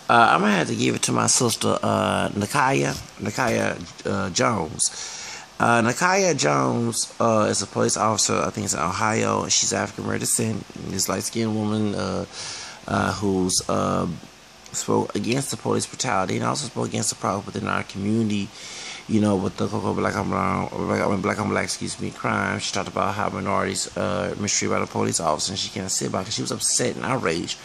I'm gonna have to give it to my sister, Nakia Jones. Nakia Jones is a police officer. I think it's in Ohio. She's African American descent. This light skinned woman who's spoke against the police brutality and also spoke against the problem within our community. You know, with the black on brown, black on black, excuse me, crime. She talked about how minorities mistreated by the police officer, and she can't sit by because she was upset and outraged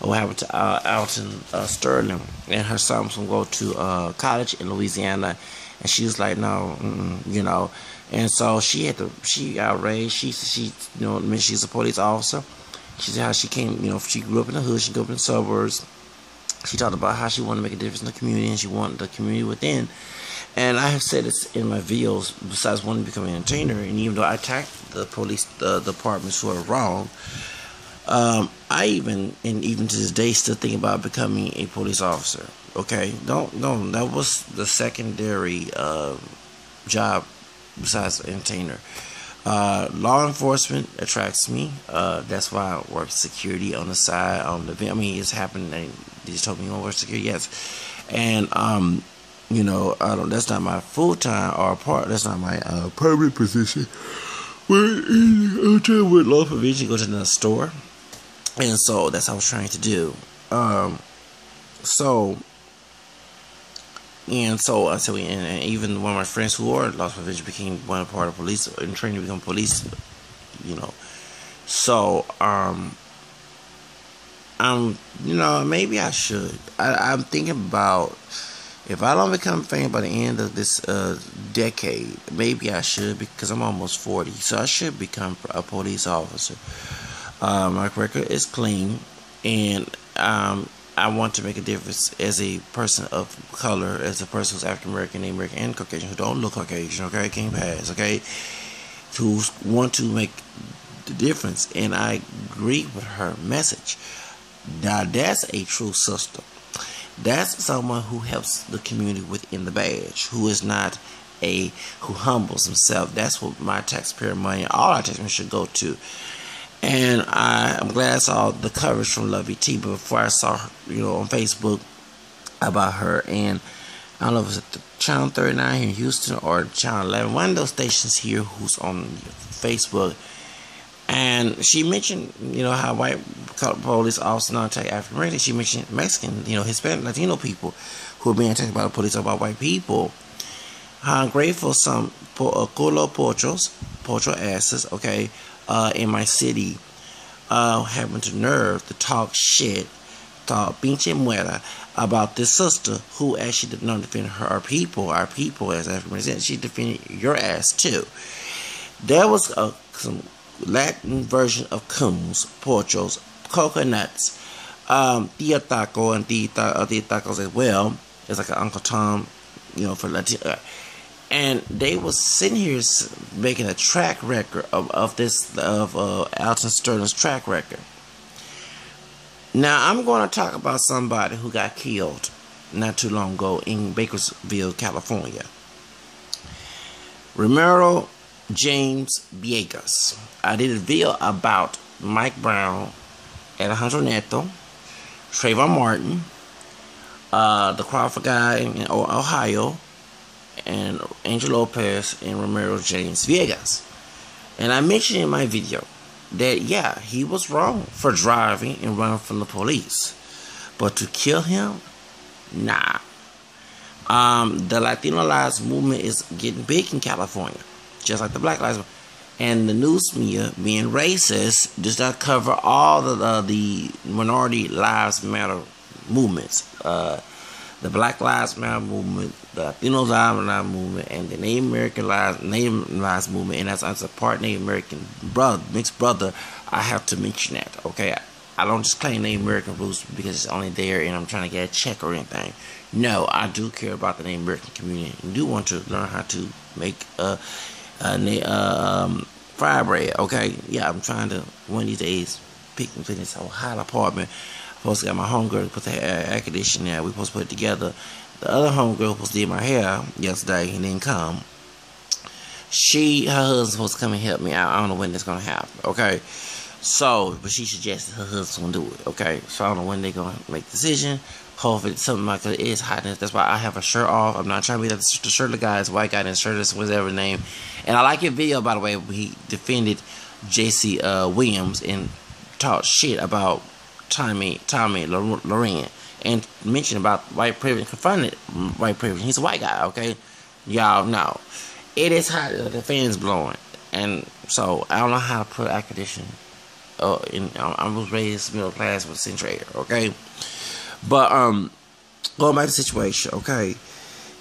of what happened to Alton Sterling, and her son was gonna go to college in Louisiana, and she was like, no, you know, and so she outraged. She, you know, I mean, she's a police officer. She said how she came, you know, she grew up in the hood, she grew up in the suburbs. She talked about how she wanted to make a difference in the community, and she wanted the community within. And I have said this in my videos, besides wanting to become an entertainer, and even though I attacked the police departments who are wrong, I even to this day still think about becoming a police officer. Okay, don't that was the secondary job besides entertainer. Law enforcement attracts me. That's why I work security on the side. On the, I mean, it's happened. They just told me you want to work security. Yes, and you know, that's not my full time or part. That's not my permanent position. I'm trying with law provision, go to another store, and so that's what I was trying to do. So I said, and even one of my friends who are lost provision became one part of police and trained to become police. You know, so you know, maybe I should. I'm thinking about. If I don't become famous by the end of this decade, maybe I should, because I'm almost 40. So I should become a police officer. My record is clean, and I want to make a difference as a person of color, as a person who's African American, Native American, and Caucasian, who don't look Caucasian, okay, can't pass, okay, who want to make the difference. And I agree with her message. Now, that's a true sister. That's someone who helps the community within the badge, who is not who humbles himself. That's what my taxpayer money, all our taxpayer should go to. And I'm glad I saw the coverage from Lovey T, but before I saw her, you know, on Facebook about her, and I don't know if it's at the Channel 39 here in Houston or Channel 11, one of those stations here who's on Facebook. And she mentioned, you know, how white police officers not attack African Americans. She mentioned Mexican, you know, Hispanic, Latino people who are being attacked by the police about white people. How ungrateful some culo pocho asses, okay, in my city, having the nerve to talk shit, talk pinche muera about this sister who actually did not defend our people as African Americans. She defended your ass too. There was some Latin version of coons, pochos, coconuts, tia taco and tia tacos as well. It's like an Uncle Tom, you know, for Latino. And they was sitting here making a track record of Alton Sterling's track record. Now I'm going to talk about somebody who got killed not too long ago in Bakersville, California. Romero James Villegas. I did a video about Mike Brown, Alejandro Neto, Trayvon Martin, the Crawford guy in Ohio, and Angel Lopez and Romero James Villegas. And I mentioned in my video that, yeah, he was wrong for driving and running from the police. But to kill him, nah. The Latino Lives Movement is getting big in California, just like the Black Lives Matter. And the news media, being racist, does not cover all the minority lives matter movements. The Black Lives Matter movement, the Latino Lives Matter movement, and the Native American Lives movement. And as a part Native American brother, mixed brother, I have to mention that. Okay, I don't just claim Native American roots because it's only there and I'm trying to get a check or anything. No, I do care about the Native American community. I do want to learn how to make fried bread. Okay, yeah, I'm trying to one of these days pick and clean this whole hot apartment. Supposed to got my homegirl put the air conditioning there. We supposed to put it together. The other homegirl supposed to do my hair yesterday and didn't come. Her husband's supposed to come and help me out. I don't know when that's gonna happen. Okay, So, but she suggested her husband do it. Okay, so I don't know when they're gonna make the decision. Hopefully, something like it is hotness. That's why I have a shirt off. I'm not trying to be the shirtless guy. It's white guy in shirtless, whatever name. And I like your video, by the way. He defended J.C. Williams and talked shit about Tommy Loren and mentioned about white privilege, confronted white privilege. He's a white guy, okay? Y'all know it is hot. The fan's blowing, and so I don't know how to put air conditioning. I was raised middle class with central air, okay? But going back to the situation, okay?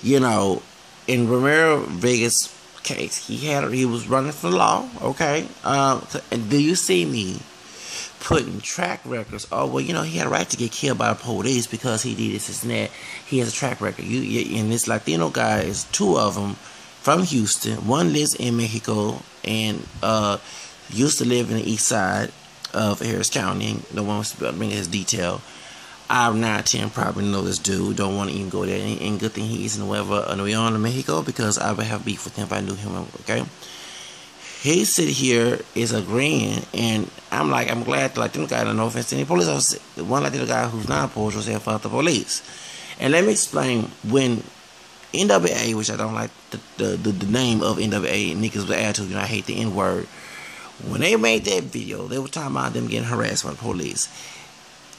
You know, in Romero Vegas case, he was running for the law, okay? And do you see me putting track records? Oh well, you know, he had a right to get killed by the police because he did this and that. He has a track record. And this Latino guy is two of them from Houston. One lives in Mexico and used to live in the east side of Harris County. No one wants to bring his detail. I'm 9-10 probably know this dude. Don't want to even go there. And good thing he's in Nuevo Leon, Mexico, because I would have beef with him if I knew him. Okay. He sit here is agreeing, and I'm like, I'm glad the Latino guy, no offense to any police officer, one Latino guy who's not opposed was there for the police. And let me explain, when NWA, which I don't like the name of NWA, niggas with attitude, you know, I hate the N-word. When they made that video, they were talking about them getting harassed by the police.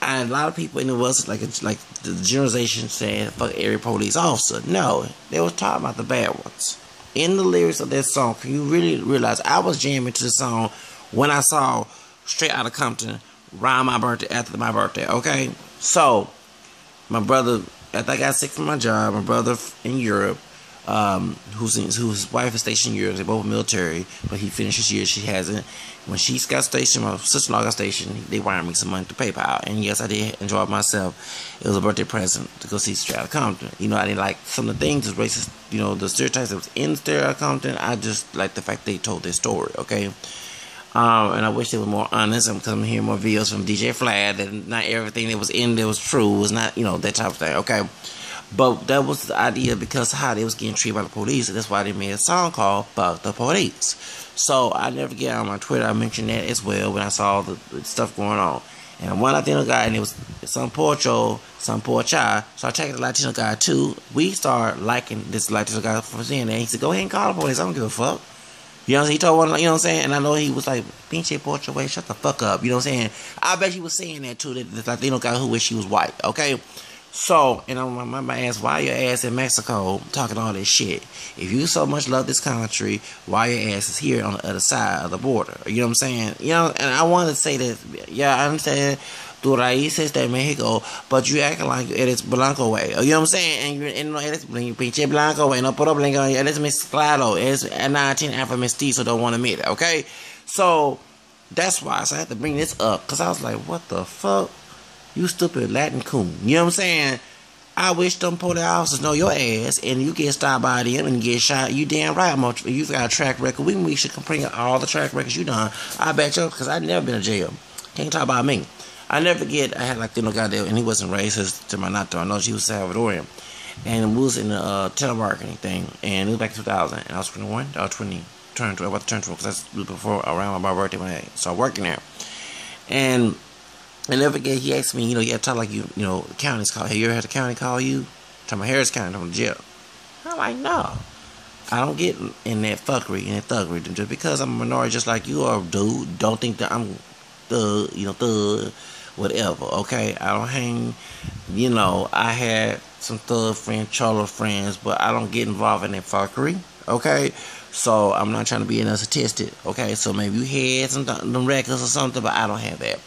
And a lot of people, and it was like the generalization saying, fuck every police officer. No, they were talking about the bad ones. In the lyrics of that song, can you really realize I was jamming to the song when I saw Straight Outta Compton around my birthday, after my birthday, okay? So, my brother, after I got sick from my job, my brother in Europe, whose wife is stationed in Europe, they're both military, but he finished his year, she hasn't. When she got stationed, my sister-in-law got stationed, they wired me some money to PayPal. And yes, I did enjoy it myself. It was a birthday present to go see Straight Outta Compton. You know, I didn't like some of the things, the racist, you know, the stereotypes that was in Straight Outta Compton. I just like the fact they told their story, okay? And I wish they were more honest. I'm coming here more videos from DJ Flad that not everything that was in there was true. It was not, you know, that type of thing, okay? But that was the idea because how they was getting treated by the police. And that's why they made a song called Fuck the Police. So I never get on my Twitter. I mentioned that as well when I saw the stuff going on. And one Latino guy, and it was some poor Joe, some poor child. So I checked the Latino guy too. We started liking this Latino guy for saying that. He said, go ahead and call the police. I don't give a fuck. You know, he told one, you know what I'm saying? And I know he was like, pinche porcho way, shut the fuck up. You know what I'm saying? I bet he was saying that too, the Latino guy who wished he was white, okay? So, and I'm ask, why your ass in Mexico talking all this shit? If you so much love this country, why your ass is here on the other side of the border? You know what I'm saying? You know, and I wanted to say that, yeah, I understand tu raíces de Mexico, but you acting like eres blanco way. You know what I'm saying? And no eres pinche blanco way, no problema, eres mezclado, eres 19 Afro mestizo, don't want to admit it, okay? So, that's why I had to bring this up, because I was like, what the fuck? You stupid Latin coon. You know what I'm saying? I wish them police officers know your ass, and you get stopped by them and get shot. You damn right. You've got a track record. We should bring all the track records you done. I bet you, because I've never been to jail. Can't talk about me. I never forget, I had like the guy there, and he wasn't racist to my nato. I know she was Salvadorian. And we was in the telemarketing thing, and it was back in 2000. And I was 21, I was 20, turned 12, about to turn 12, because that's before, around my birthday when I started working there. And I never forget, he asked me, you know, you have to talk like you know, the county's call. Have you ever had the county call you? Talking about Harris County, from the jail. I'm like, no. I don't get in that fuckery and that thuggery. Just because I'm a minority just like you are, dude, don't think that I'm thug, you know, thug, whatever, okay? I don't hang, you know, I had some thug friends, cholo friends, but I don't get involved in that fuckery, okay? So I'm not trying to be a statistic, okay? So maybe you had some records or something, but I don't have that.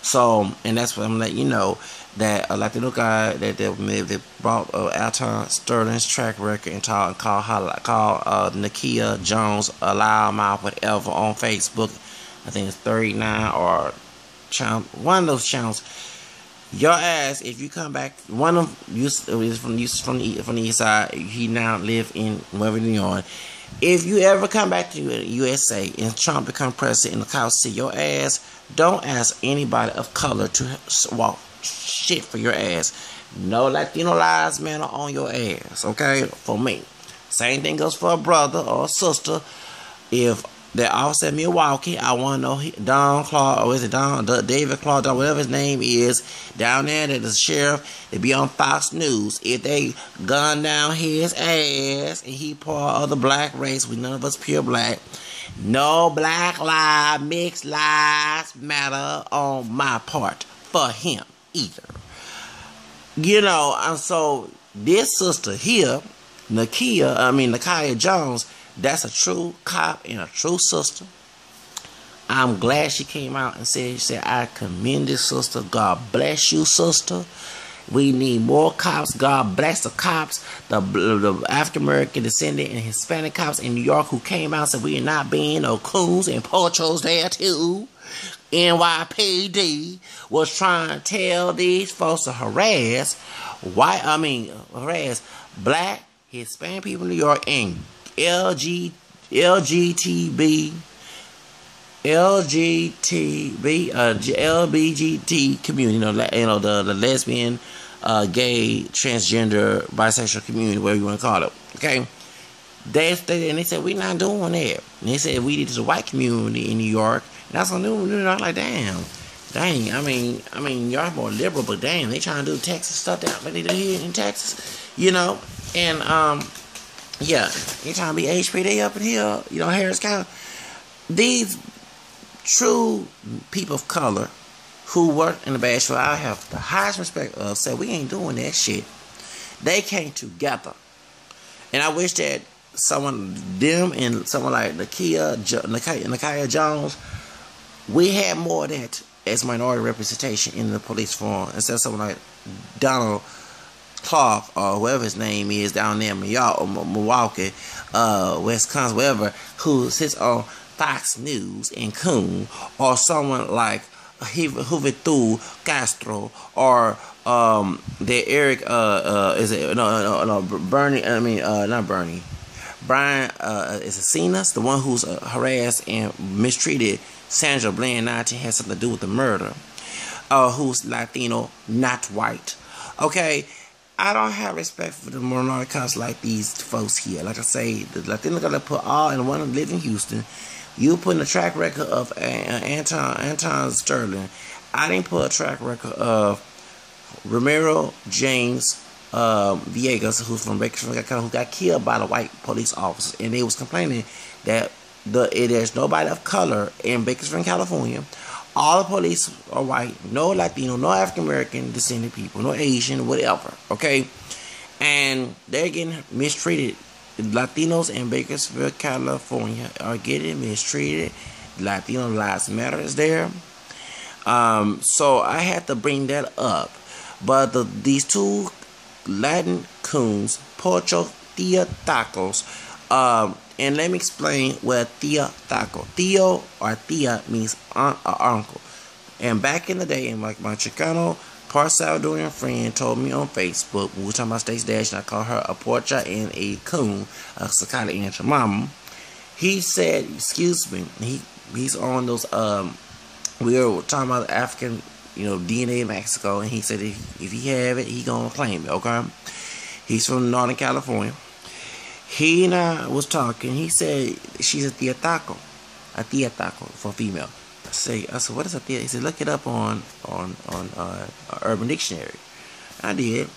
So, and that's what I'm letting you know, that a Latino guy that brought Alton Sterling's track record and called Nakia Jones a loud mouth, whatever, on Facebook. I think it's 39 or one of those channels. Your ass, if you come back, one of you is from the east side. He now live in Nuevo Leon. If you ever come back to the USA and Trump become president in the South, see your ass, don't ask anybody of color to walk shit for your ass. No Latino lives matter on your ass, okay? For me. Same thing goes for a brother or a sister. If that officer in Milwaukee. I want to know Don Claude, or is it David Claude, whatever his name is, down there, that the sheriff, they be on Fox News. If they gun down his ass and he part of the black race, we none of us pure black. No black lives, mixed lives matter on my part for him either. And so this sister here, Nakia Jones, that's a true cop and a true sister. I'm glad she came out and said, I commend this sister. God bless you, sister. We need more cops. God bless the cops, the African American descendant and Hispanic cops in New York who came out and said we are not being no coons and pochos there too. NYPD was trying to tell these folks to harass black, Hispanic people in New York and LGTB LBGT community, the lesbian, gay, transgender, bisexual community, whatever you want to call it. Okay, they said we're not doing that. And they said we did this white community in New York, and that's what New York. Like dang. I mean, y'all more liberal, but damn, they trying to do Texas stuff down like they do here in Texas, and yeah, they trying to be HPD up in here, Harris County. These true people of color who work in the Bashville, I have the highest respect of, said we ain't doing that shit. They came together, and I wish that them and someone like Nakia Jones, we had more of that as minority representation in the police forum instead of someone like Donald Clark or whoever his name is down there in Milwaukee, Wisconsin, wherever, who sits on Fox News and Coon, or someone like Juventud Castro, or the Eric Bernie. Not Bernie. Brian is a Cenas, the one who's harassed and mistreated Sandra Bland 19, has something to do with the murder. Who's Latino, not white. Okay, I don't have respect for the minority cops like these folks here. Like I say, the Latino gotta put all in one live in Houston. You put in a track record of Anton Sterling. I didn't put a track record of Ramiro James Villegas, who's from Bakersfield, who got killed by the white police officers, and they was complaining that there's nobody of color in Bakersfield, California. All the police are white, no Latino, no African American descendant people, no Asian, whatever. Okay, and they're getting mistreated. Latinos in Bakersfield, California are getting mistreated. Latino Lives Matter is there. So I had to bring that up. But these two Latin coons, Pocho Tia Tacos, and let me explain what Tia Taco. Tio or Tia means aunt or uncle. And back in the day, and like my Chicano part Salvadorian friend told me on Facebook, we were talking about State's Dash, and I called her a porcha and a coon, a Sakata and your mama. He said, excuse me, he's on those, we were talking about African, DNA in Mexico, and he said if he have it, he gonna claim it, okay? He's from Northern California. He and I was talking, he said, she's a tia taco for female. I said, what is a tia? He said, look it up on Urban Dictionary. I did.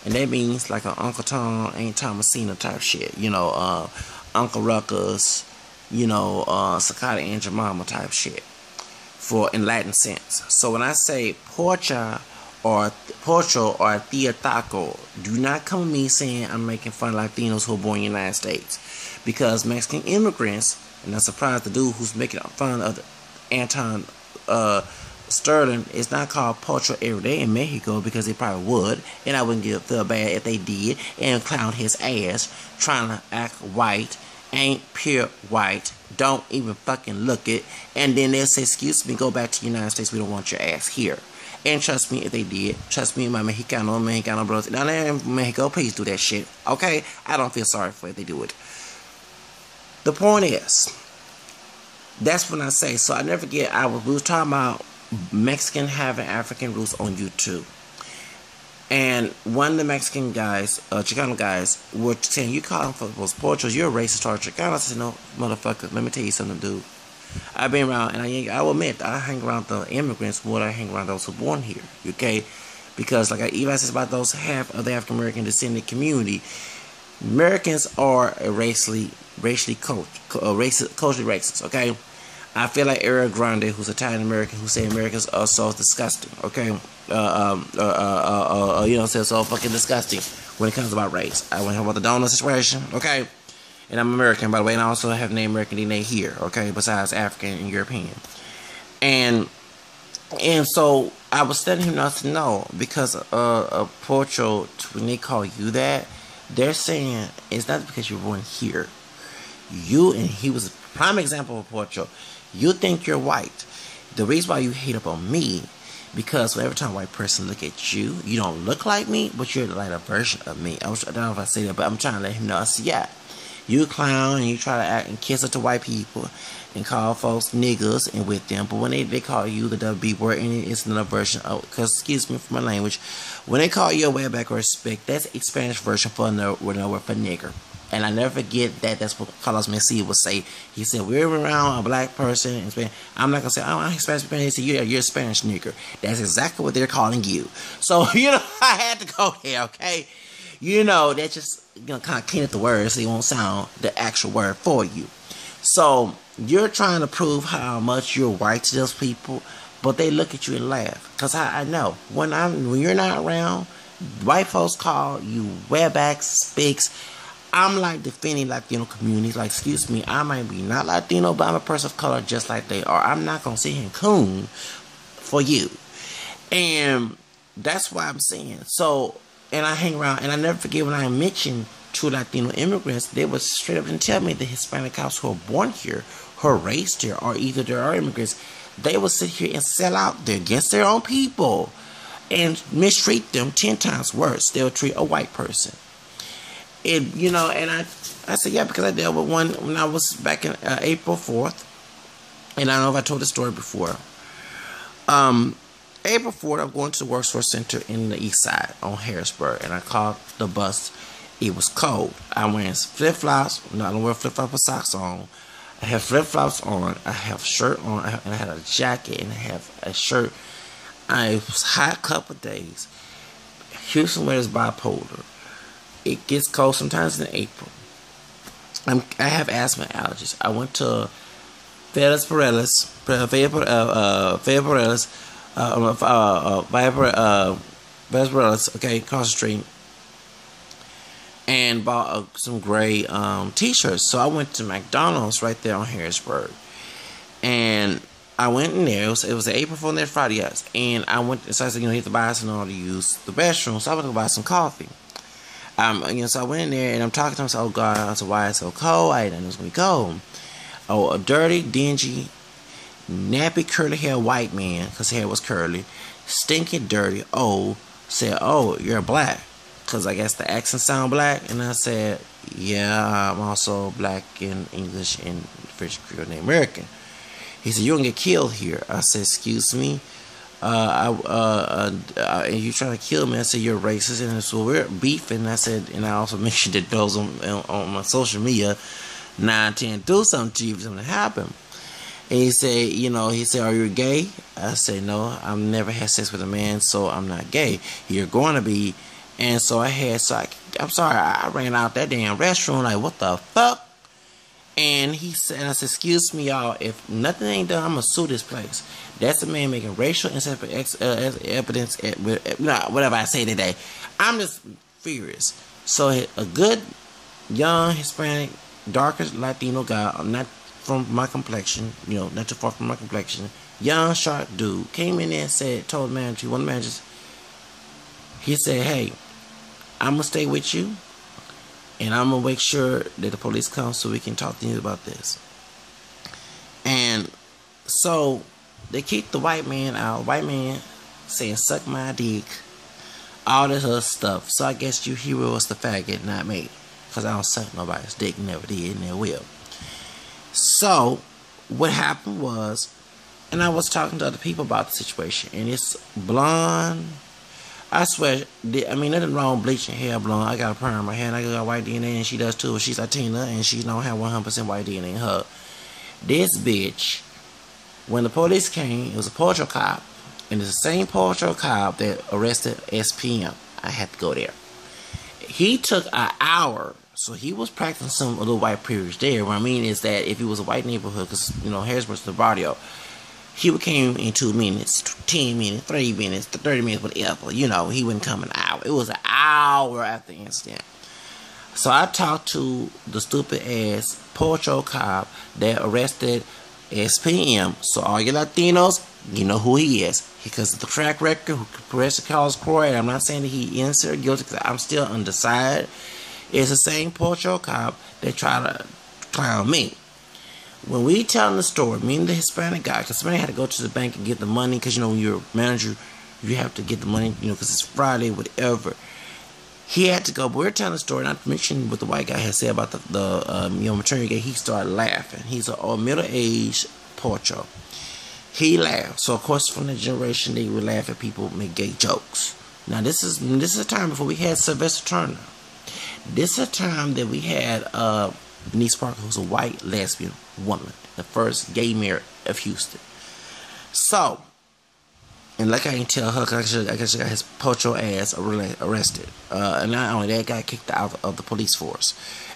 And that means like an Uncle Tom, Aunt Thomasina type shit. Uncle Ruckus, Sakata and your mama type shit. In Latin sense. So when I say porcho or tia taco, do not come to me saying I'm making fun of Latinos who are born in the United States. Because Mexican immigrants, and I'm surprised the dude who's making fun of Anton Sterling is not called Pocho every day in Mexico, because they probably would, and I wouldn't feel bad if they did, and clown his ass trying to act white, ain't pure white, don't even fucking look it, and then they'll say, excuse me, go back to the United States, we don't want your ass here. And trust me, if they did, trust me, my Mexicano brothers down there in Mexico, please do that shit, okay? I don't feel sorry for it if they do it. The point is, that's when I say, so I never forget, we was talking about Mexican having African roots on YouTube. And one of the Mexican guys, Chicano guys, were saying, "You calling for those Portuguese? You're a racist or Chicano." I said, "No, motherfucker. Let me tell you something, dude. I've been around, and I will admit, I hang around the immigrants more than I hang around those who are born here. Okay, because like even I said about those half of the African American descendant community, Americans are a culturally racist. Okay, I feel like Ariel Grande, who's Italian American, who say Americans are so disgusting. Okay, you know, say so fucking disgusting when it comes about race. I want to talk about the donor situation. Okay. And I'm American, by the way, and I also have name American DNA here, okay, besides African and European. And so I was telling him not to know, because Portugal, when they call you that, they're saying it's not because you're born here. You, and he was a prime example of Portugal, you think you're white. The reason why you hate up on me, because every time a white person look at you, you don't look like me, but you're like a version of me. I don't know if I say that, but I'm trying to let him know. I said, yeah. You clown and you try to act and kiss it to white people and call folks niggas and with them. But when they call you the WB word, and it's another version of, because excuse me for my language, when they call you a way back or respect, that's a Spanish version for another word for nigger. And I never forget that. That's what Carlos Mencia would say. He said, we're around a black person in Spanish. I'm not going to say, oh, I'm Spanish. He said, you're a Spanish nigger. That's exactly what they're calling you. So, you know, I had to go there, okay? You know, that just, you know, kind of clean up the words so they won't sound the actual word for you. So you're trying to prove how much you're white to those people, but they look at you and laugh. Because I know, when you're not around, white folks call you webbacks, speaks. I'm like defending Latino communities. Like, excuse me, I might be not Latino, but I'm a person of color just like they are. I'm not going to sit here and coon for you. And that's why I'm saying. So, and I hang around, and I never forget when I mentioned two Latino immigrants, they would straight up and tell me the Hispanic cops who are born here, who are raised here, or either they are immigrants, they would sit here and sell out there against their own people and mistreat them 10 times worse. They would treat a white person. And, you know, and I said, yeah, because I dealt with one when I was back in April 4th. And I don't know if I told this story before. April 4th, I'm going to the Workforce Center in the east side on Harrisburg. And I called the bus. It was cold. I'm wearing flip-flops. No, I don't wear flip-flops with socks on. I have flip-flops on. I have a shirt on. And I had a jacket. And I have a shirt. It was hot a couple of days. Houston weather is bipolar. It gets cold sometimes in April. I have asthma allergies. I went to Fayette Paredes, okay, across the street, and bought some gray t-shirts. So I went to McDonald's right there on Harrisburg, and I went in there. It was April 4th, that Friday, yes. And I went. So I said, you know, you have to buy some in order to use the restroom. So I went to buy some coffee. You know, so I went in there and I'm talking to him. So, oh God, I said, why it's so cold? I didn't know it was gonna be cold. Oh, a dirty, dingy, nappy, curly hair white man, because his hair was curly, stinking, dirty, old, said, oh, you're black, because I guess the accent sound black. And I said, yeah, I'm also black in English and French Creole and American. He said, you're gonna get killed here. I said, excuse me. And you trying to kill me? I said, you're racist. And so we're beefing. I said, and I also mentioned that those on my social media, 9-10, do something to you if something happened. And he said, you know, are you gay? I said, no, I've never had sex with a man, so I'm not gay. You're going to be. And so I'm sorry, I ran out that damn restroom like, what the fuck? And he said, and I said, excuse me, y'all, if nothing ain't done, I'm going to sue this place. That's a man making racial evidence, whatever I say today. I'm just furious. So a good, young, Hispanic, darker Latino guy, not from my complexion, you know, not too far from my complexion, young, sharp dude, came in there and said, told the manager, one of the managers, he said, hey, I'm going to stay with you. And I'm going to make sure that the police come so we can talk to you about this. And so they kicked the white man out. White man saying, suck my dick. All this other stuff. So I guess you hero was the faggot, not me. Because I don't suck nobody's dick. Never did. Never will. So what happened was, and I was talking to other people about the situation. And this blonde, I swear, I mean, nothing wrong with bleaching hair blonde. I got a perm in my hair, and I got white DNA, and she does too. She's Latina, and she don't have 100% white DNA in her. This bitch, when the police came, it was a patrol cop, and it's the same patrol cop that arrested SPM. I had to go there. He took an hour, so he was practicing some little white privilege there. What I mean is that if it was a white neighborhood, because, you know, Harrisburg's the barrio, he would came in 2 minutes, 10 minutes, 3 minutes, 30 minutes, whatever. You know, he wouldn't come an hour. It was an hour after the incident. So I talked to the stupid ass patrol cop that arrested SPM. So all you Latinos, you know who he is. Because of the track record, who arrested Carlos Croy, and I'm not saying that he innocent or guilty, because I'm still undecided. It's the same patrol cop that tried to clown me. When we telling the story, me and the Hispanic guy, because Hispanic had to go to the bank and get the money, because, you know, when you're a manager, you have to get the money, you know, because it's Friday, whatever. He had to go, but we're telling the story, not to mention what the white guy had said about the you know, maternity gate. He started laughing. He's a middle-aged portrait. He laughed. So, of course, from the generation, they would laugh at people make gay jokes. Now, this is a time before we had Sylvester Turner. This is a time that we had Denise Parker, who's a white lesbian woman, the first gay mayor of Houston. So, and like I didn't tell her, because I guess she got his pocho ass arrested. And not only that, got kicked out of the police force.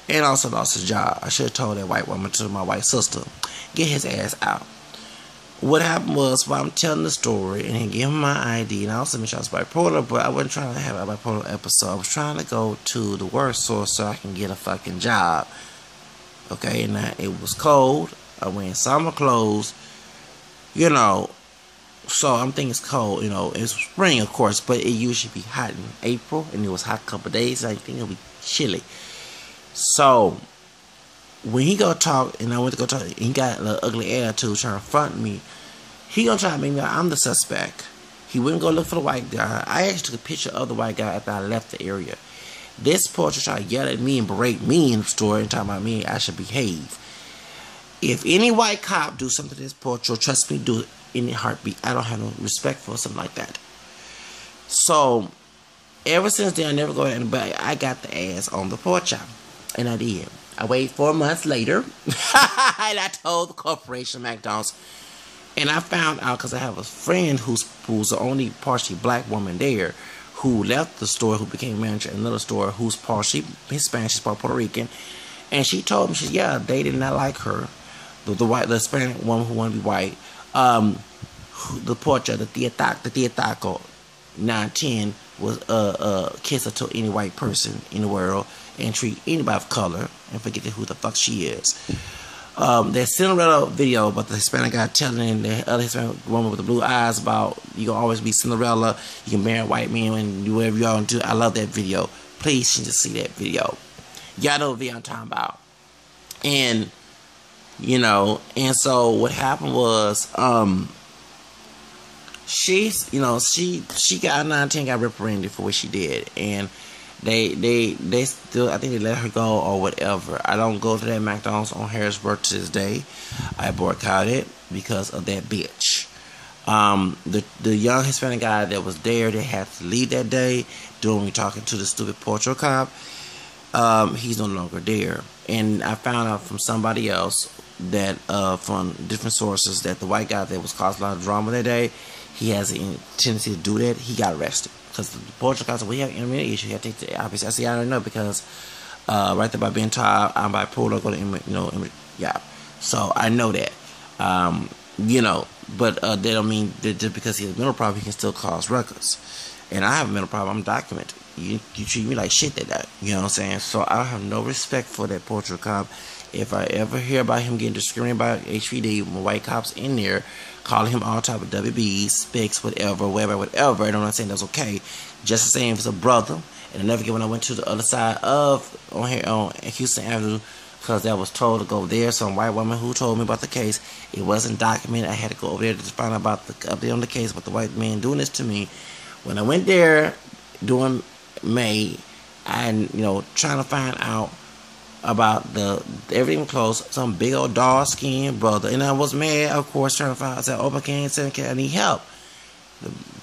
And also lost his job. I should have told that white woman, to my white sister, get his ass out. What happened was, while I'm telling the story, and he gave him my ID, and I also mentioned I was bipolar, but I wasn't trying to have a bipolar episode. I was trying to go to the work source so I can get a fucking job. Okay, and it was cold. I wearing summer clothes, you know. So I'm thinking it's cold, you know. It's spring, of course, but it usually be hot in April, and it was hot a couple of days. I think it'll be chilly. So when he go talk, and I went to go talk, he got an ugly attitude trying to front me. He gonna try to make me like I'm the suspect. He wouldn't go look for the white guy. I actually took a picture of the white guy after I left the area. This portrait tried to yell at me and berate me in the story and talk about me. I should behave. If any white cop do something to this portrait, trust me, do it in a heartbeat. I don't have no respect for something like that. So, ever since then, I never go in, but I got the ass on the porch, and I did. I waited 4 months later, and I told the corporation, McDonald's, and I found out, because I have a friend who's the only partially black woman there, who left the store, who became manager in another store, who's partially Hispanic, she's part Puerto Rican, and she told me, yeah, they did not like her, the Hispanic woman who wanted to be white, the portrait, the Tia Taco, 910, was kiss her to any white person in the world, and treat anybody of color, and forget who the fuck she is. That Cinderella video about the Hispanic guy telling the other Hispanic woman with the blue eyes about you gonna always be Cinderella, you can marry a white man and do whatever y'all do. I love that video. Please, you just see that video. Y'all know what video I'm talking about. And you know, and so what happened was, she's, you know, she got 910, got reprimanded for what she did, and they still, I think they let her go or whatever. I don't go to that McDonald's on Harrisburg to this day. I boycotted it because of that bitch. The young Hispanic guy that was there, they had to leave that day during me talking to the stupid portrait cop. He's no longer there, and I found out from somebody else that from different sources that the white guy that was causing a lot of drama that day, he has a tendency to do that. He got arrested because the portrait cop said, we have intermittent issue. You have to take the obvious. I see, I don't know, because right there by being tired, I'm bipolar, go to yeah. So I know that, you know, but that don't mean that just because he has a mental problem, he can still cause ruckus. And I have a mental problem. I'm documented. You treat me like shit that day. You know what I'm saying? So I have no respect for that portrait cop. If I ever hear about him getting discriminated by HPD, with white cops in there, calling him all type of WBs, specs, whatever, I don't saying that's okay. Just the same if it's a brother. And I never get when I went to the other side of on Houston Avenue, because I was told to go there. Some white woman who told me about the case. It wasn't documented. I had to go over there to find out about the update on the case. But the white man doing this to me. When I went there during May, and trying to find out about everything closed, some big old dark skinned brother, and I was mad, of course, trying to find out. I said, "Oh, I need help."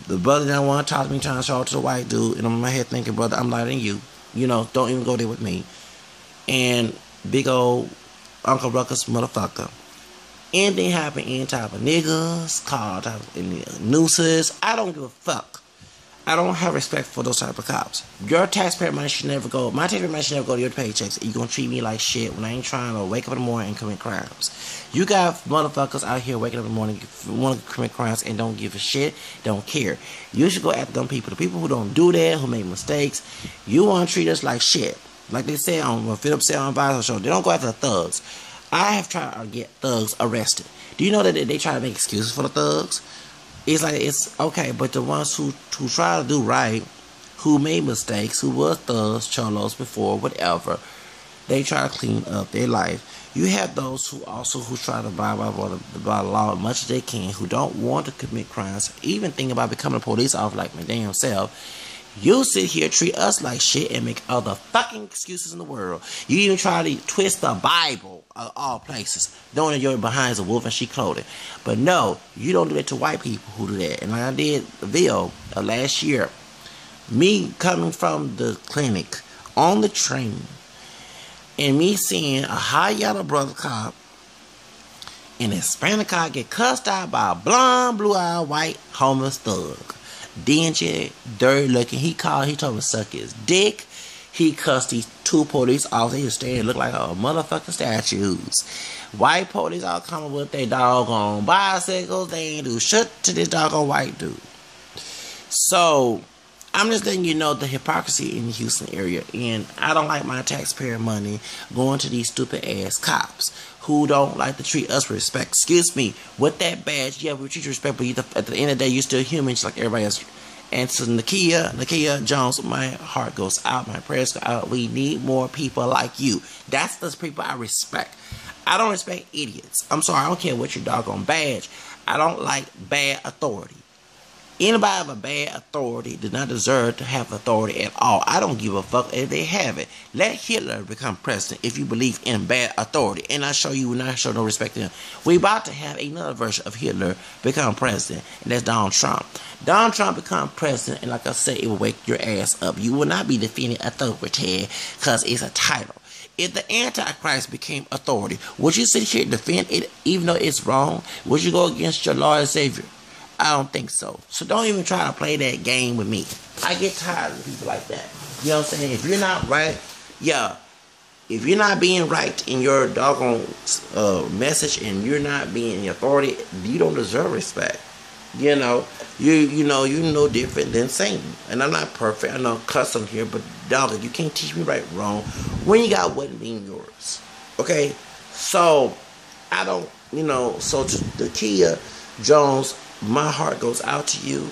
The brother that want to talk to me, trying to show it to the white dude, and I'm in my head thinking, brother, I'm lighter than you. You know, don't even go there with me. And big old Uncle Ruckus motherfucker. Anything happen, any type of niggas, call type of nooses. I don't give a fuck. I don't have respect for those type of cops. Your taxpayer money should never go. My taxpayer money should never go to your paychecks. And you gonna treat me like shit when I ain't trying to wake up in the morning and commit crimes. You got motherfuckers out here waking up in the morning, want to commit crimes and don't give a shit, don't care. You should go after them people. The people who don't do that, who make mistakes. You want to treat us like shit. Like they say on Philip said on Vital Show, they don't go after the thugs. I have tried to get thugs arrested. Do you know that they try to make excuses for the thugs? It's like, it's okay, but the ones who try to do right, who made mistakes, who was thugs, cholos before, whatever, they try to clean up their life. You have those who try to abide by the law as much as they can, who don't want to commit crimes, even think about becoming a police officer like my damn self. You sit here, treat us like shit, and make all the fucking excuses in the world. You even try to twist the Bible of all places, knowing that you're behind a wolf in sheep clothing. But no, you don't do that to white people who do that. And like I did a video last year, me coming from the clinic on the train, and me seeing a high yellow brother cop and a Hispanic cop get cussed out by a blonde, blue-eyed, white, homeless thug. Dingy, dirty looking. He told him to suck his dick. He cussed these two police officers. He was standing, look like a motherfucking statues. White police all coming with their doggone bicycles. They ain't do shit to this doggone white dude. So, I'm just letting you know the hypocrisy in the Houston area. And I don't like my taxpayer money going to these stupid ass cops who don't like to treat us with respect. Excuse me, with that badge, yeah, we treat you respect, but at the end of the day, you're still human just like everybody else. And so Nakia Jones, my heart goes out, my prayers go out. We need more people like you. That's the people I respect. I don't respect idiots. I'm sorry, I don't care what your doggone badge. I don't like bad authority. Anybody with a bad authority does not deserve to have authority at all. I don't give a fuck if they have it. Let Hitler become president if you believe in bad authority. And I show you when I show no respect to him. We're about to have another version of Hitler become president. And that's Donald Trump. Donald Trump become president. And like I said, it will wake your ass up. You will not be defending authority because it's a title. If the Antichrist became authority, would you sit here and defend it even though it's wrong? Would you go against your Lord and Savior? I don't think so. So don't even try to play that game with me. I get tired of people like that. You know what I'm saying? If you're not right, yeah. If you're not being right in your doggone message and you're not being the authority, you don't deserve respect. You know, you're no different than Satan. And I'm not perfect. I know cuss on here, but dog, you can't teach me right or wrong when you got what being yours. Okay? So I don't, so to Nakia Jones, my heart goes out to you.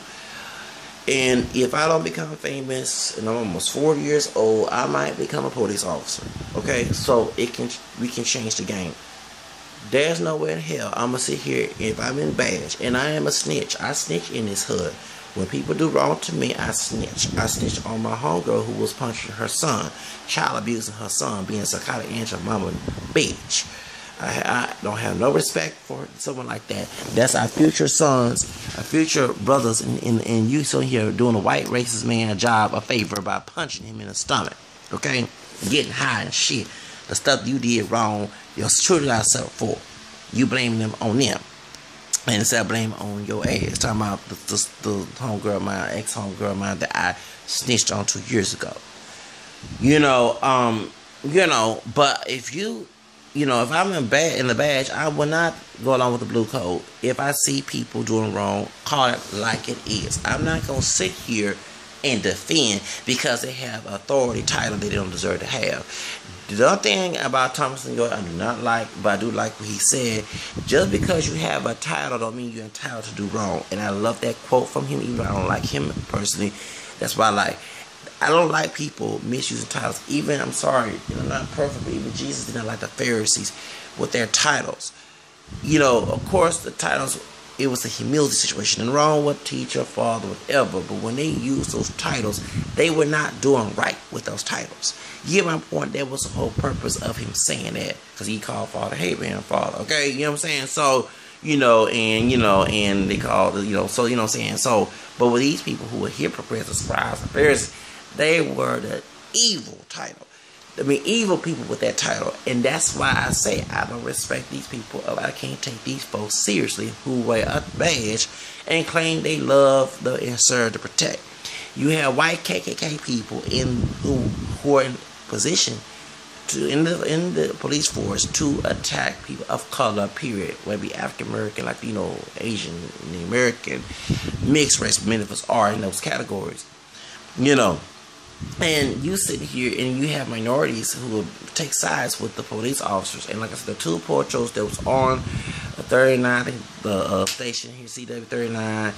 And if I don't become famous and I'm almost 40 years old, I might become a police officer. Okay? So we can change the game. There's nowhere in hell I'm going to sit here if I'm in badge and I am a snitch. I snitch in this hood. When people do wrong to me, I snitch. I snitched on my homegirl who was punching her son, child abusing her son, being a psychotic and your mama bitch. I don't have no respect for someone like that. That's our future sons, our future brothers, and you so here doing a white racist man a favor by punching him in the stomach. Okay? Getting high and shit. The stuff you did wrong, your children got set for. You blaming them on them. And instead of blaming on your ass. Talking about the homegirl, my ex-homegirl, mine that I snitched on 2 years ago. But if if I'm in the badge, I will not go along with the blue code. If I see people doing wrong, call it like it is. I'm not going to sit here and defend because they have authority title they don't deserve to have. The other thing about Thomason York I do not like, but I do like what he said. Just because you have a title don't mean you're entitled to do wrong. And I love that quote from him, even though I don't like him personally. That's why I don't like people misusing titles. Even, I'm sorry, not perfect, but even Jesus did not like the Pharisees with their titles. Of course, the titles, it was a humility situation. And wrong with teacher, father, whatever. But when they used those titles, they were not doing right with those titles. You get my point? That was the whole purpose of him saying that. Because he called Father Abraham father. Okay? You know what I'm saying? So, and they call it, so you know what I'm saying. So, but with these people who were hypocrites, scribes, and Pharisees, they were the evil title. I mean, evil people with that title, and that's why I say I don't respect these people. I can't take these folks seriously who wear a badge and claim they love and serve to protect. You have white KKK people who are in position in the police force to attack people of color, period. Whether it be African American, Latino, Asian, American, mixed race, many of us are in those categories. And you sit here and you have minorities who will take sides with the police officers. And like I said, the two portals that was on 39, the station here, CW 39.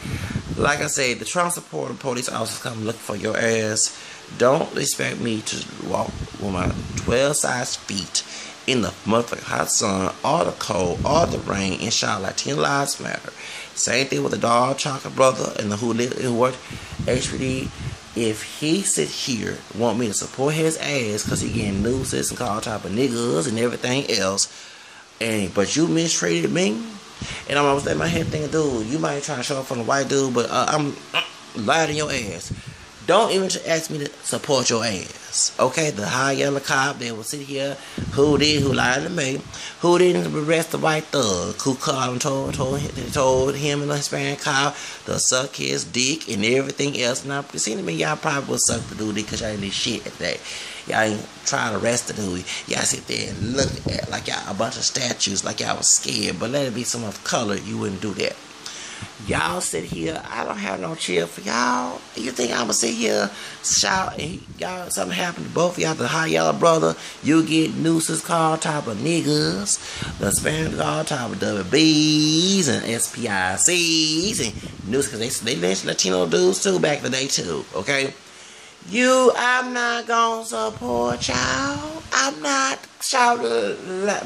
Like I said, the Trump supporter police officers come looking for your ass. Don't expect me to walk with my 12 size feet in the motherfucking hot sun, all the cold, all the rain, and shout Latino lives matter. Same thing with the dog chocolate brother and the who worked HPD. If he sit here want me to support his ass because he getting nooses and call type of niggas and everything else, but you mistreated me, and I'm always in my head thinking, dude, you might try to show up for the white dude, but I'm lying to your ass. Don't even ask me to support your ass. Okay, the high yellow cop that will sit here, who lied to me, who didn't arrest the white thug, who called and told him and the Hispanic cop to suck his dick and everything else. Now, it seems to me y'all probably would suck the dude because y'all ain't did shit at that. Y'all ain't trying to arrest the dude. Y'all sit there and look at like y'all a bunch of statues, like y'all was scared. But let it be some of color, you wouldn't do that. Y'all sit here, I don't have no chill for y'all. You think I'ma sit here, shout, and y'all, something happened to both of y'all, the high yellow brother, you get nooses called type of niggas, the Spanish called type of WBs and SPICs, and nooses, because they lynched Latino dudes too back in the day too, okay? I'm not gonna support y'all. I'm not shouting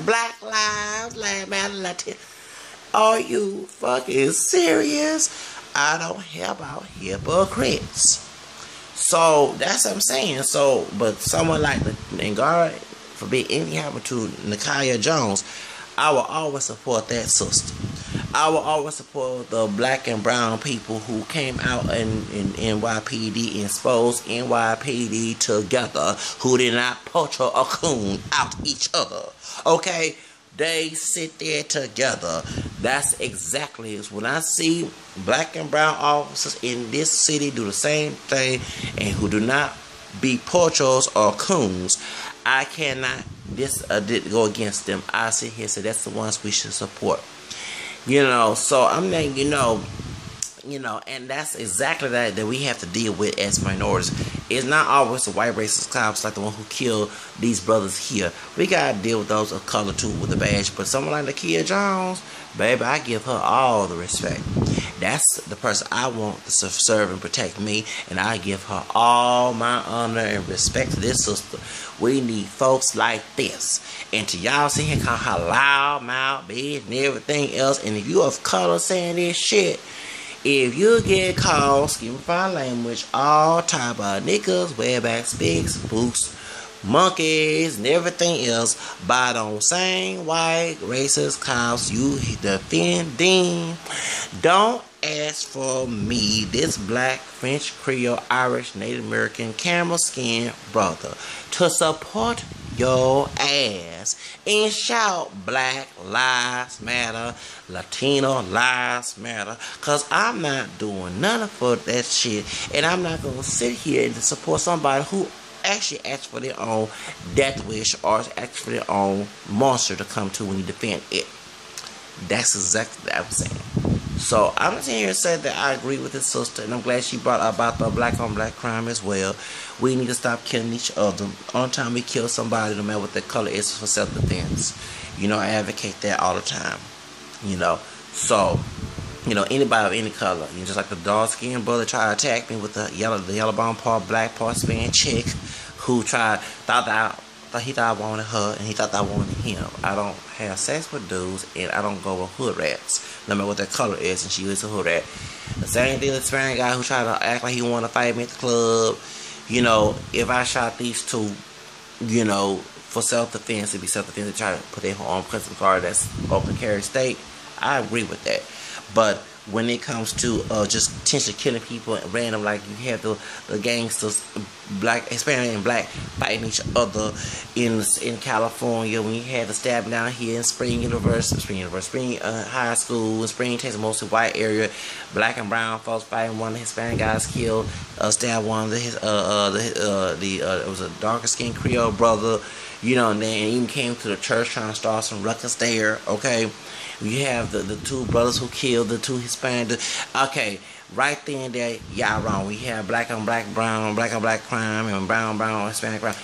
Black Lives Matter Latino. Are you fucking serious? I don't help out hypocrites. So that's what I'm saying. So, but someone like and God forbid anything happen to Nakia Jones, I will always support that sister. I will always support the black and brown people who came out in NYPD and exposed NYPD together, who did not poach a coon out each other. Okay? They sit there together. That's exactly it. When I see black and brown officers in this city do the same thing and who do not be poachers or coons, I cannot go against them. I sit here and say that's the ones we should support. So I'm letting and that's exactly that we have to deal with as minorities. It's not always the white racist cops like the one who killed these brothers here. We gotta deal with those of color too with the badge. But someone like Nakia Jones, baby, I give her all the respect. That's the person I want to serve and protect me, and I give her all my honor and respect to this sister. We need folks like this. And to y'all sitting here calling her loud mouth, bitch, and everything else, and if you of color saying this shit, if you get called, excuse me for language, all type of niggas, wearback spics, boots, monkeys, and everything else by those same white racist cops you defending, don't ask for me, this black, French, Creole, Irish, Native American, camel skin brother, to support your ass and shout Black Lives Matter, Latino Lives Matter, because I'm not doing none for that shit, and I'm not going to sit here and support somebody who actually asks for their own death wish or asks for their own monster to come to when you defend it. That's exactly what I'm saying. So I'm sitting here and saying that I agree with this sister, and I'm glad she brought up about the black on black crime as well. We need to stop killing each other. On time we kill somebody, no matter what their color is, for self-defense. I advocate that all the time. So anybody of any color, just like the dark-skinned brother tried to attack me with the yellow bone part, black part Spanish chick, who thought he thought I wanted her, and he thought I wanted him. I don't have sex with dudes, and I don't go with hood rats, no matter what their color is, and she is a hood rat. The same thing with the Spanish guy who tried to act like he wanted to fight me at the club. If I shot these two, for self-defense, it'd be self-defense to try to put their arm because the car that's open carry state. I agree with that. But when it comes to just intentionally killing people at random, like you have the gangsters, black, Hispanic and black, fighting each other in California. When you had the stabbing down here in Spring High School in Spring, Texas, mostly white area, black and brown folks fighting. One of the Hispanic guys killed, stabbed one of his it was a darker skinned Creole brother, you know, and then even came to the church trying to start some ruckus there. Okay. You have the two brothers who killed the two Hispanic. Okay, right then there, y'all wrong. We have black on black, brown, black on black crime, and brown on Hispanic crime.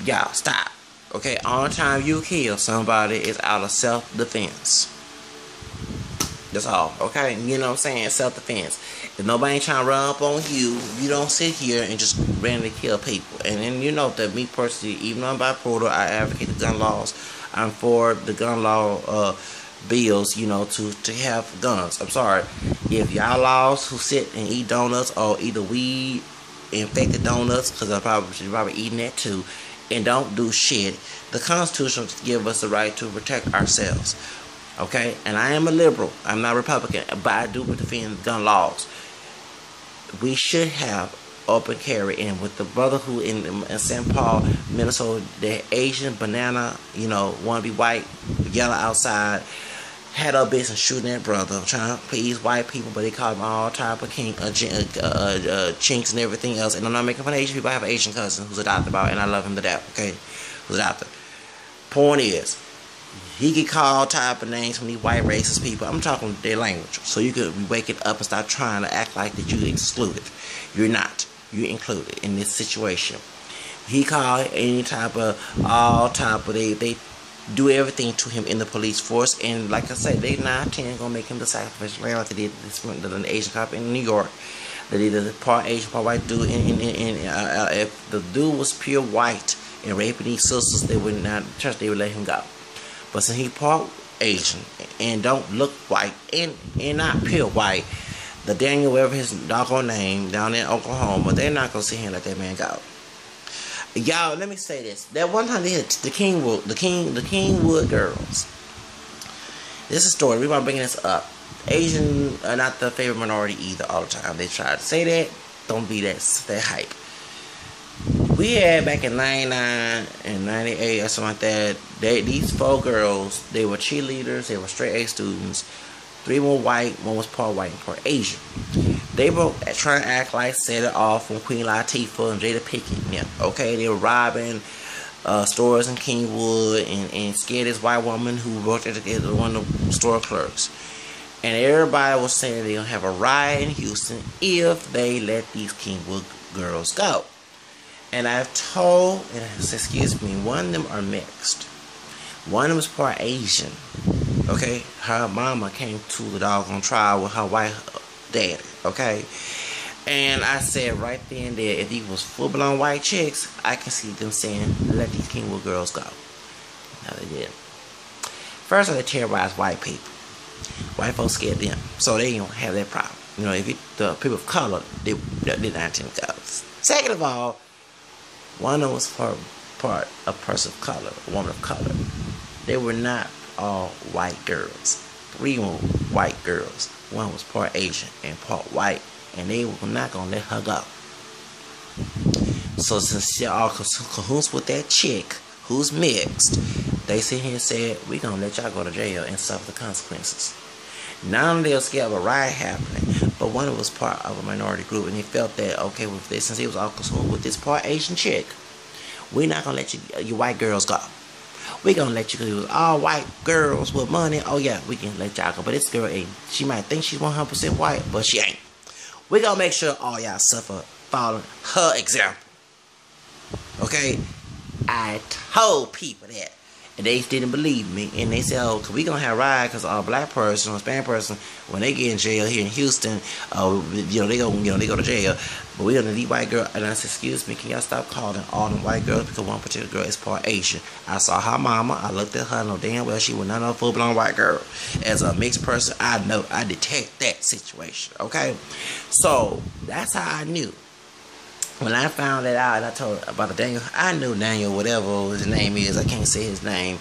Y'all stop. Okay, all the time you kill somebody is out of self-defense. That's all. Okay, you know what I'm saying? Self-defense. If nobody ain't trying to run up on you, you don't sit here and just randomly kill people. And then you know that me personally, even though I'm bipolar, I advocate the gun laws. I'm for the gun law bills, you know, to have guns. I'm sorry, if y'all laws who sit and eat donuts or eat the weed infected donuts, because I'm probably eating that too, and don't do shit, the Constitution give us the right to protect ourselves. Okay, and I am a liberal. I'm not Republican, but I do defend gun laws. We should have open carry. And with the brother who in St. Paul, Minnesota, the Asian banana, you know, want to be white, yellow outside, had a business shooting that brother, trying to please white people, but they called him all type of chinks and everything else. And I'm not making fun of Asian people. I have an Asian cousin who's adopted about, and I love him to death. Okay, who's adopted. Point is, he get called all type of names from these white racist people. I'm talking their language, so you could be waking up and start trying to act like that you excluded. You're not. You're included in this situation. He called any type of all type of they do everything to him in the police force, and like I said, they 9-10 gonna make him the sacrificial lamb like they did the Asian cop in New York. They did the part Asian, part white dude. If the dude was pure white and raping these sisters, they would not trust. They would let him go. But since he part Asian and don't look white and not pure white, the Daniel, whatever his doggone name, down in Oklahoma, they're not gonna sit here and let that man go. Y'all, let me say this. That one time they had the Kingwood girls. This is a story. We're gonna bring this up. Asian are not the favorite minority either. All the time they try to say that. Don't be that hype. We had back in '99 and '98 or something like that. These 4 girls. They were cheerleaders. They were straight A students. 3 were white. 1 was part white and part Asian. They were trying to act like Set It Off from Queen Latifah and Jada Pinkett. Yeah, okay, they were robbing stores in Kingwood and scared this white woman who worked at one of the store clerks. And everybody was saying they're going to have a riot in Houston if they let these Kingwood girls go. And I've told, and excuse me, one of them are mixed. One of them is part Asian. Okay, her mama came to the doggone trial with her white daddy. Okay, and I said right then and there, if these was full-blown white chicks, I can see them saying, let these Kingwood girls go. Now they did. First, they terrorized white people. White folks scared them, so they don't have that problem. You know, if the people of color, they did not tend to go. Second of all, one of them was part a person of color, a woman of color. They were not all white girls. 3 were white girls. 1 was part Asian and part white, and they were not gonna let her go. So since y'all cahoots with that chick who's mixed, they sit here and said, we gonna let y'all go to jail and suffer the consequences. Not only they were scared of a riot happening, but one of them was part of a minority group, and they felt that, okay, with this, since he was all consumed with this part Asian chick, we're not gonna let you white girls go. We gonna let you go. All white girls with money. Oh yeah, we can let y'all go. But this girl ain't. She might think she's 100% white, but she ain't. We gonna make sure all y'all suffer following her example. Okay? I told people that, and they didn't believe me. And they said, "Oh, we gonna have riot because a black person or a Spanish person, when they get in jail here in Houston, they go to jail. But we gonna leave white girl." And I said, "Excuse me, can y'all stop calling all them white girls because one particular girl is part Asian?" I saw her mama. I looked at her. I know damn well she was not a full-blown white girl. As a mixed person, I know I detect that situation. Okay, so that's how I knew. When I found that out and I told about the Daniel, I knew Daniel, whatever his name is, I can't say his name,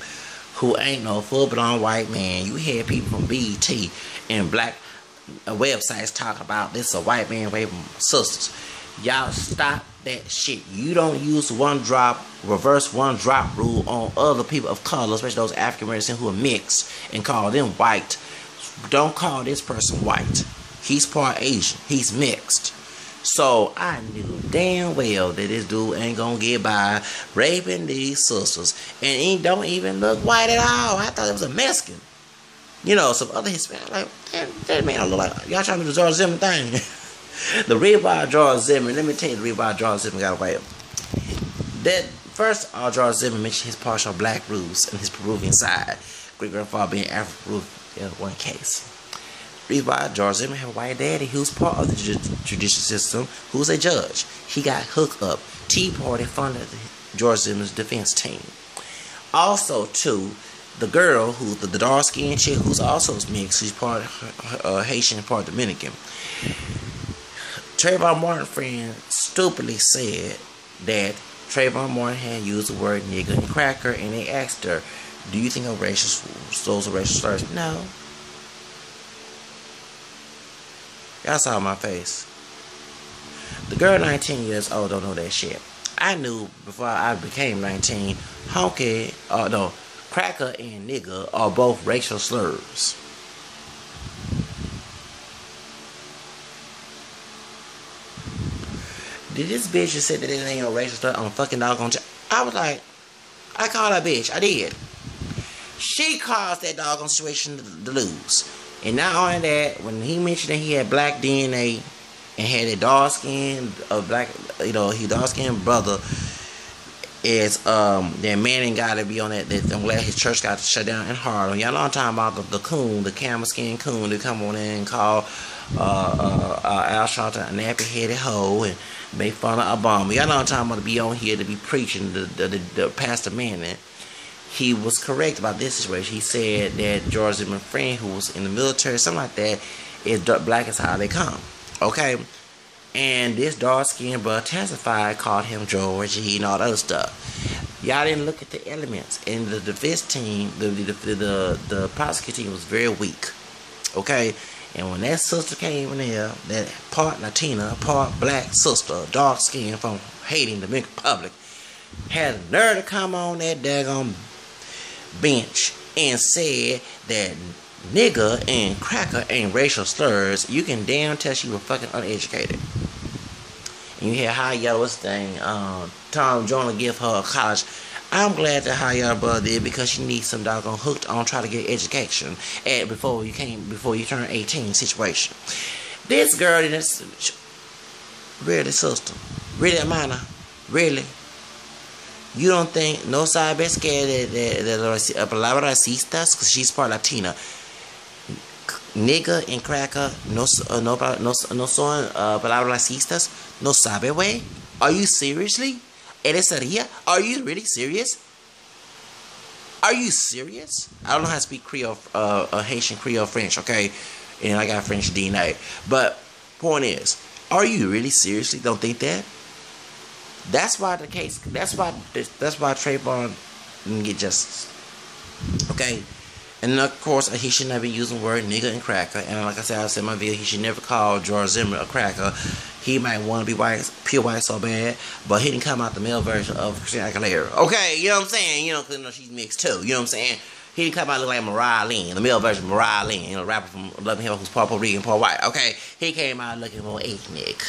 who ain't no full-blown white man. You hear people from BET and black websites talk about this a white man raping sisters. Y'all stop that shit. You don't use reverse one drop rule on other people of color, especially those African Americans who are mixed, and call them white. Don't call this person white. He's part Asian. He's mixed. So I knew damn well that this dude ain't gonna get by raping these sisters, and he don't even look white at all. I thought it was a Mexican. You know, some other Hispanic, like, that man don't look like, y'all trying to do the George Zimmerman thing. The rebar George Zimmerman, let me tell you, the rebar George Zimmerman got away. That first, George Zimmerman mentioned his partial black roots and his Peruvian side. Great grandfather being Afro-Peruvian in one case. Rebar George Zimmerman had a white daddy who was part of the judicial system, who was a judge. He got hooked up. Tea Party funded George Zimmerman's defense team. Also, too, the girl, who's the dark-skinned chick, who's also mixed, she's part Haitian and part Dominican. Trayvon Martin's friend stupidly said that Trayvon Martin had used the word nigger and cracker, and they asked her, do you think those are racial slurs? No. Y'all saw my face. The girl 19 years old don't know that shit. I knew before I became 19, cracker and nigger are both racial slurs. Did this bitch just say that it ain't no racial slur on a fucking doggone I was like, I called her bitch. I did. She caused that doggone situation to lose. And not only that, when he mentioned that he had black DNA and had a dark skin, his dark skinned brother, is that man ain't gotta be on that. I'm glad his church got shut down in Harlem. Y'all know I'm talking about the coon, the camel skin coon that come on in and call Al Sharpton a nappy headed hoe and make fun of Obama. Y'all know I'm talking about to be on here to be preaching the Pastor Manning. He was correct about this situation. He said that George Zimmerman's friend, who was in the military, something like that, is black is how they come. Okay? And this dark-skinned brother testified, called him Georgie and all that other stuff. Y'all didn't look at the elements. And the defense team, the prosecuting team was very weak. Okay? And when that sister came in there, that part Latina, part black sister, dark-skinned from Haiti, the Dominican Republic, had the nerve to come on that daggone bench and said that nigger and cracker ain't racial slurs. You can damn tell she was fucking uneducated. And you hear High Yellow's thing, Tom Jones give her a college. I'm glad that High Yellow brother did, because she needs some doggone hooked on try to get education before you turn 18 situation. This girl in this really sister, really minor, really. You don't think no sabe que de palabra racistas, because she's part Latina. Nigger and cracker no son palabras racistas. No sabe, wey? Are you seriously? ¿Eres seria? Are you really serious? Are you serious? I don't know how to speak Creole, Haitian Creole French, okay? And I got French DNA. But point is, are you really seriously don't think that? That's why Trayvon didn't get justice. Okay? And of course, he should never be using the word nigger and cracker. And like I said in my video, he should never call George Zimmerman a cracker. He might want to be white, pure white so bad, but he didn't come out the male version of Christina Aguilera. Okay, you know what I'm saying? You know, because she's mixed too. You know what I'm saying? He didn't come out looking like Mariah Lynn, the male version of Mariah Lynn, you know, rapper from Love and Hip who's part Puerto Rican, part white. Okay, he came out looking more ethnic,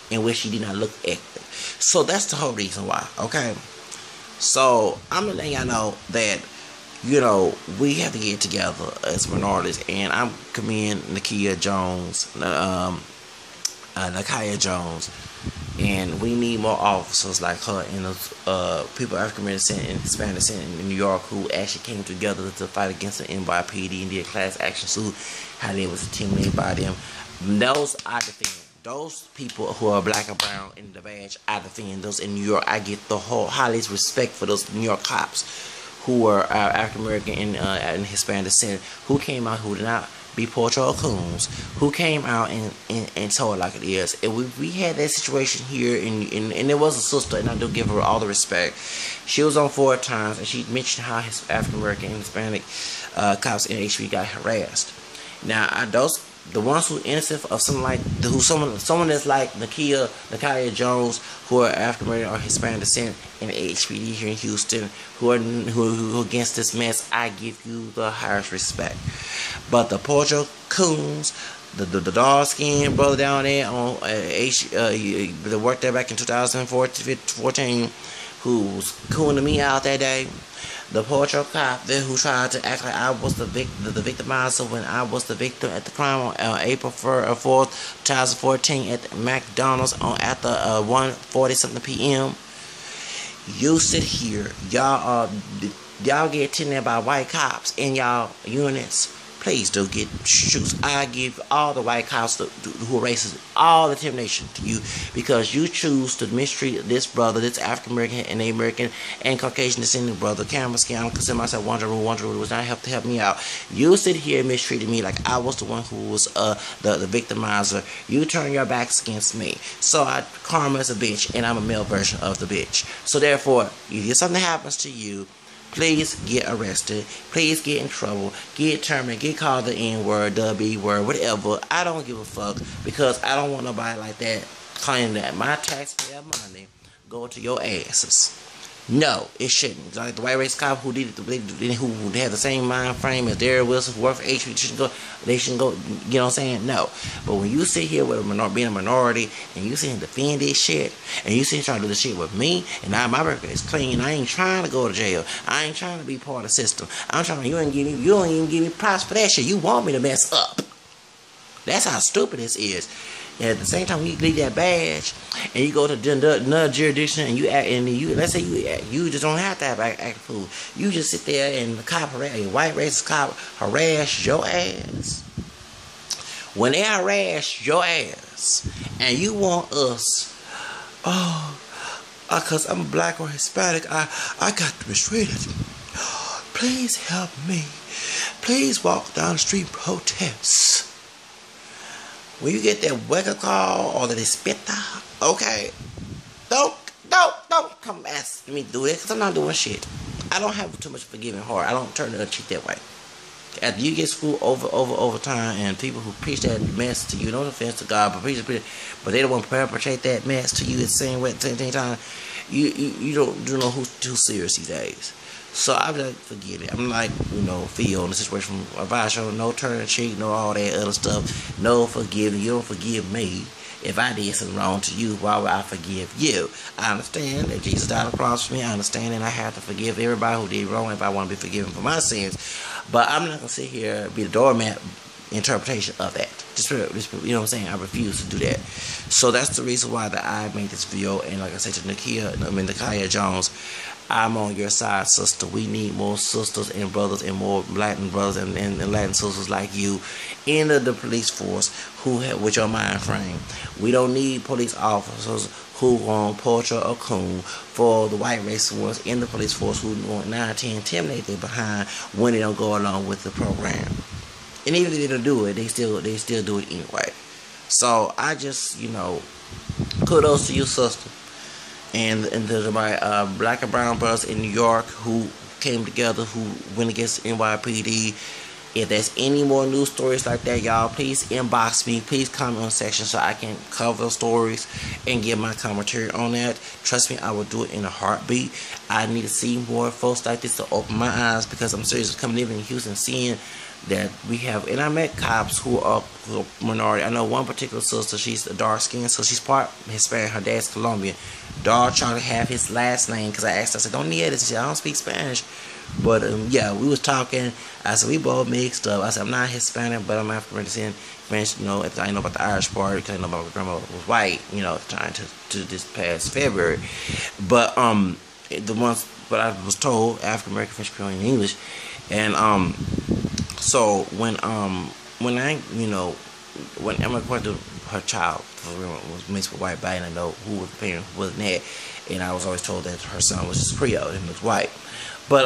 in which he did not look ethnic. So that's the whole reason why. Okay, so I'm gonna let y'all know that, you know, we have to get together as minorities, and I'm commending Nakia Jones, Nakia Jones, and we need more officers like her and those people African American and Hispanic descent in New York who actually came together to fight against the NYPD and did class action suit. How they was intimidated by them. Those I defend. Those people who are black and brown in the badge, I defend. Those in New York, I get the whole highest respect for those New York cops who were African American and Hispanic descent, who came out, who did not be Porcho Coons, who came out and told it like it is. And we had that situation here, and there was a sister, and I do give her all the respect. She was on 4 times, and she mentioned how his African American and Hispanic cops in HB got harassed. Now, the ones who innocent of something like someone that's like Nakia Jones, who are African American or Hispanic descent in HPD here in Houston, who against this mess, I give you the highest respect. But the Porcho Coons, the dark skinned brother down there on that worked there back in 2014, who was cooning me out that day. The Porcho cop there who tried to act like I was the victimizer when I was the victim at the crime on April 4th, 2014 at McDonald's after 1:40 something p.m. You sit here, y'all get attended by white cops in y'all units. Please do get shoes. I give all the white cops who are racist all the temptation to you, because you choose to mistreat this brother, this African American and American and Caucasian descendant brother, camera skin. I don't consider myself Wonder Rule was not help to help me out. You sit here and mistreated me like I was the one who was the victimizer. You turn your backs against me. So karma is a bitch, and I'm a male version of the bitch. So therefore, if something happens to you, please get arrested. Please get in trouble. Get terminated. Get called the N-word, the B-word, whatever. I don't give a fuck, because I don't want nobody like that claiming that my taxpayer money go to your asses. No, it shouldn't. Like the white race cop who had the same mind frame as Darryl Wilson, who worked for HP, they shouldn't go, you know what I'm saying? No. But when you sit here with being a minority, and you sit and defend this shit, and you sit and try to do this shit with me, and now my record is clean, I ain't trying to go to jail. I ain't trying to be part of the system. I'm trying to, you don't even give me props for that shit. You want me to mess up. That's how stupid this is. And at the same time, when you leave that badge and you go to another jurisdiction and let's say you just don't have to have act fool. You just sit there and a white racist cop harass your ass. When they harass your ass and you want us, cause I'm black or Hispanic, I got mistreated. Please help me. Please walk down the street and protest. When you get that wake-up call or that they spit out, okay, don't come ask me to do it, because I'm not doing shit. I don't have too much forgiving heart. I don't turn the other cheek that way. After you get screwed over time, and people who preach that mess to you, no offense to God, but but they don't want to perpetrate that mess to you at the same time, you don't know who's too serious these days. So I'm like, forget it. I'm like, Theo in the situation from Advice Show, no turning cheek, no all that other stuff, no forgiving. You don't forgive me. If I did something wrong to you, why would I forgive you? I understand that Jesus died on the cross for me. I understand that I have to forgive everybody who did wrong if I want to be forgiven for my sins. But I'm not going to sit here and be the doormat interpretation of that. Just, you know what I'm saying? I refuse to do that. So that's the reason why that I made this video. And like I said to Nakia Jones, I'm on your side, sister. We need more sisters and brothers and more Latin brothers and Latin sisters like you in the police force with your mind frame. We don't need police officers who on Porcho or Coon for the white race ones in the police force who want 9 10 intimidate their behind when they don't go along with the program. And even if they don't do it, they still do it anyway. So I just, kudos to you, sister. And to my black and brown brothers in New York who came together, who went against NYPD. If there's any more news stories like that, y'all, please inbox me. Please comment on the section so I can cover those stories and give my commentary on that. Trust me, I will do it in a heartbeat. I need to see more folks like this to open my eyes, because I'm serious coming living in Houston, seeing that we have, and I met cops who are minority. I know one particular sister, she's a dark skin, so she's part Hispanic, her dad's Colombian. Dog trying to have his last name, because I asked her, I said, don't need it. She said, I don't speak Spanish. But yeah, we was talking. I said, we both mixed up. I said, I'm not Hispanic, but I'm African descent. Spanish, I didn't know about the Irish part, because I didn't know about my grandmother was white, trying to this past February. But the ones, but I was told African American, French, Creole, and English. And so when Emma went to her child was mixed with white body, and I know who was the parent, who wasn't that, and I was always told that her son was just Creole and was white, but